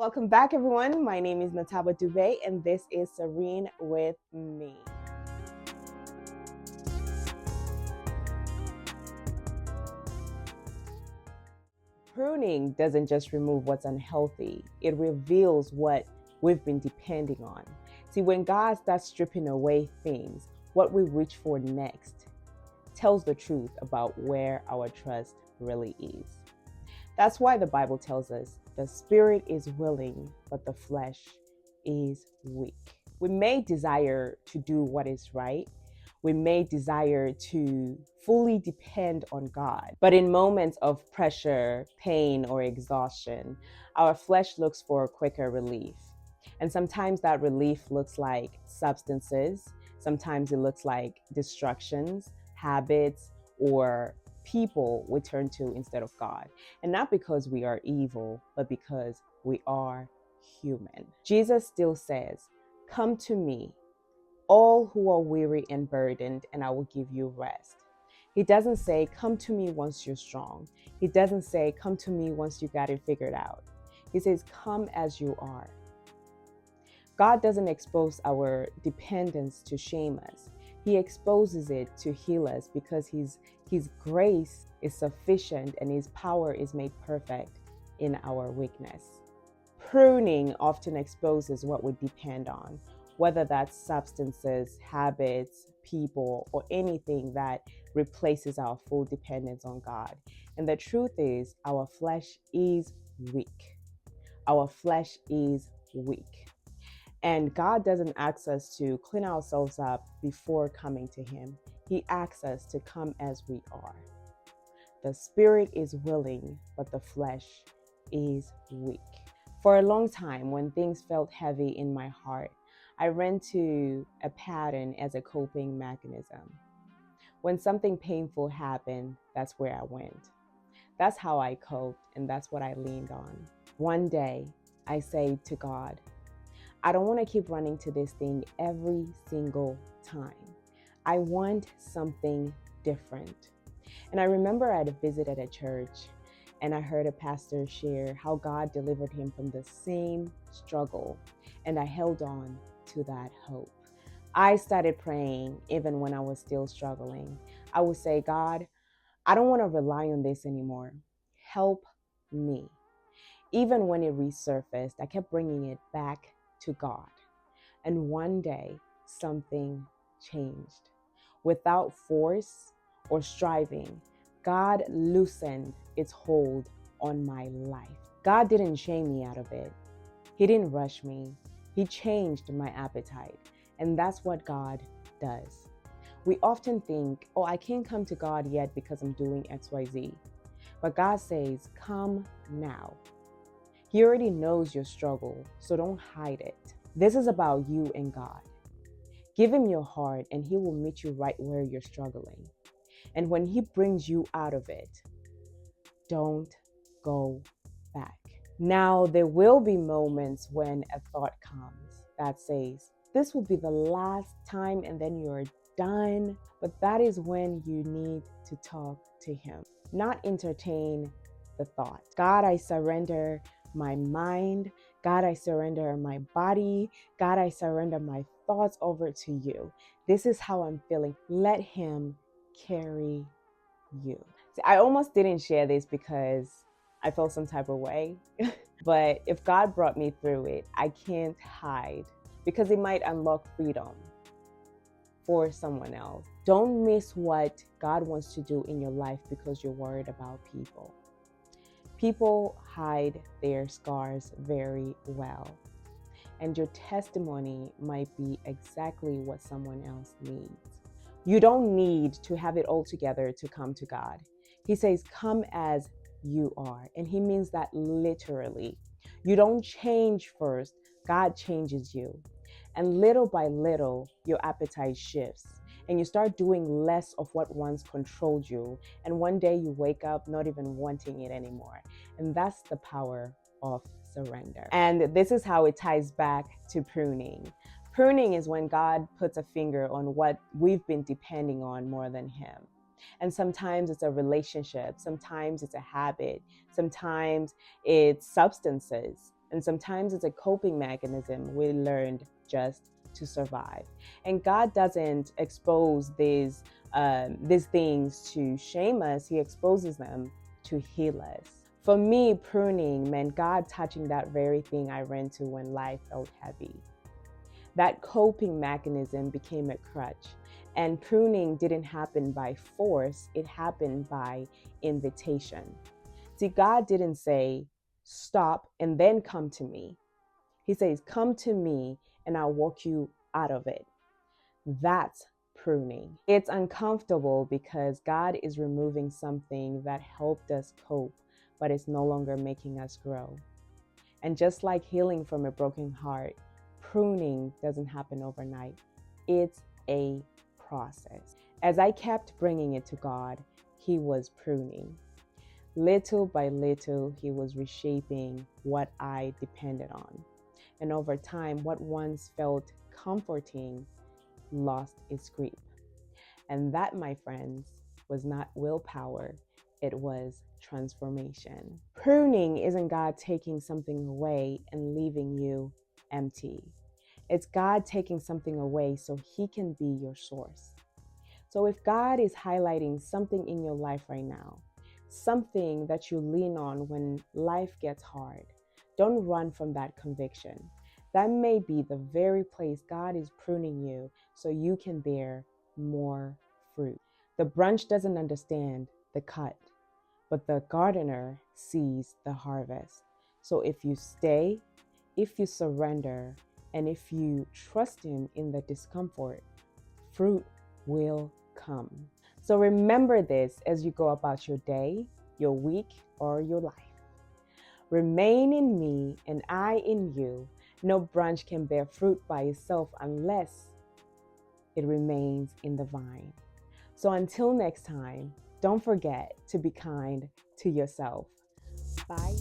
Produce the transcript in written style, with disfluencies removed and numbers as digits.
Welcome back, everyone. My name is Nataba Dubé, and this is Serene with Me. Pruning doesn't just remove what's unhealthy, it reveals what we've been depending on. See, when God starts stripping away things, what we reach for next tells the truth about where our trust really is. That's why the Bible tells us the spirit is willing, but the flesh is weak. We may desire to do what is right. We may desire to fully depend on God. But in moments of pressure, pain, or exhaustion, our flesh looks for quicker relief. And sometimes that relief looks like substances. Sometimes it looks like distractions, habits, or people we turn to instead of God. And not because we are evil, but because we are human. Jesus still says, "Come to me, all who are weary and burdened, and I will give you rest." He doesn't say, "Come to me once you're strong." He doesn't say, "Come to me once you got it figured out." He says, "Come as you are." God doesn't expose our dependence to shame us. He exposes it to heal us because His grace is sufficient and His power is made perfect in our weakness. Pruning often exposes what we depend on, whether that's substances, habits, people, or anything that replaces our full dependence on God. And the truth is, our flesh is weak. Our flesh is weak. And God doesn't ask us to clean ourselves up before coming to Him. He asks us to come as we are. The spirit is willing, but the flesh is weak. For a long time, when things felt heavy in my heart, I ran to a pattern as a coping mechanism. When something painful happened, that's where I went. That's how I coped, and that's what I leaned on. One day, I said to God, I don't want to keep running to this thing every single time. I want something different. And I remember I had a visit at a church, and I heard a pastor share how God delivered him from the same struggle, and I held on to that hope. I started praying even when I was still struggling. I would say, "God, I don't want to rely on this anymore. Help me." Even when it resurfaced, I kept bringing it back to God. And one day, something changed. Without force or striving, God loosened its hold on my life. God didn't shame me out of it. He didn't rush me. He changed my appetite. And that's what God does. We often think, "Oh, I can't come to God yet because I'm doing XYZ." But God says, "Come now." He already knows your struggle, so don't hide it. This is about you and God. Give Him your heart, and He will meet you right where you're struggling. And when He brings you out of it, don't go back. Now, there will be moments when a thought comes that says, "This will be the last time," and then you're done. But that is when you need to talk to Him, not entertain the thought. "God, I surrender my mind. God, I surrender my body. God, I surrender my thoughts over to you. This is how I'm feeling." Let Him carry you. See, I almost didn't share this because I felt some type of way. But if God brought me through it, I can't hide because it might unlock freedom for someone else. Don't miss what God wants to do in your life because you're worried about people. People hide their scars very well, and your testimony might be exactly what someone else needs. You don't need to have it all together to come to God. He says, "Come as you are," and He means that literally. You don't change first, God changes you. And little by little, your appetite shifts and you start doing less of what once controlled you. And one day you wake up not even wanting it anymore. And that's the power of surrender. And this is how it ties back to pruning. Pruning is when God puts a finger on what we've been depending on more than Him. And sometimes it's a relationship, sometimes it's a habit, sometimes it's substances, And sometimes it's a coping mechanism we learned just to survive. And God doesn't expose these things to shame us. He exposes them to heal us. For me, pruning meant God touching that very thing I ran to when life felt heavy. That coping mechanism became a crutch. And pruning didn't happen by force, it happened by invitation. See, God didn't say, stop and then come to me. He says, come to me and I'll walk you out of it. That's pruning. It's uncomfortable because God is removing something that helped us cope, but it's no longer making us grow. And just like healing from a broken heart, pruning doesn't happen overnight. It's a process. As I kept bringing it to God, He was pruning. Little by little, He was reshaping what I depended on. And over time, what once felt comforting lost its grip. And that, my friends, was not willpower, it was transformation. Pruning isn't God taking something away and leaving you empty. It's God taking something away so He can be your source. So if God is highlighting something in your life right now, something that you lean on when life gets hard, don't run from that conviction. That may be the very place God is pruning you so you can bear more fruit. The branch doesn't understand the cut, but the gardener sees the harvest. So if you stay, if you surrender, and if you trust Him in the discomfort, fruit will come. So remember this as you go about your day, your week, or your life. Remain in me and I in you. No branch can bear fruit by itself unless it remains in the vine. So until next time, don't forget to be kind to yourself. Bye.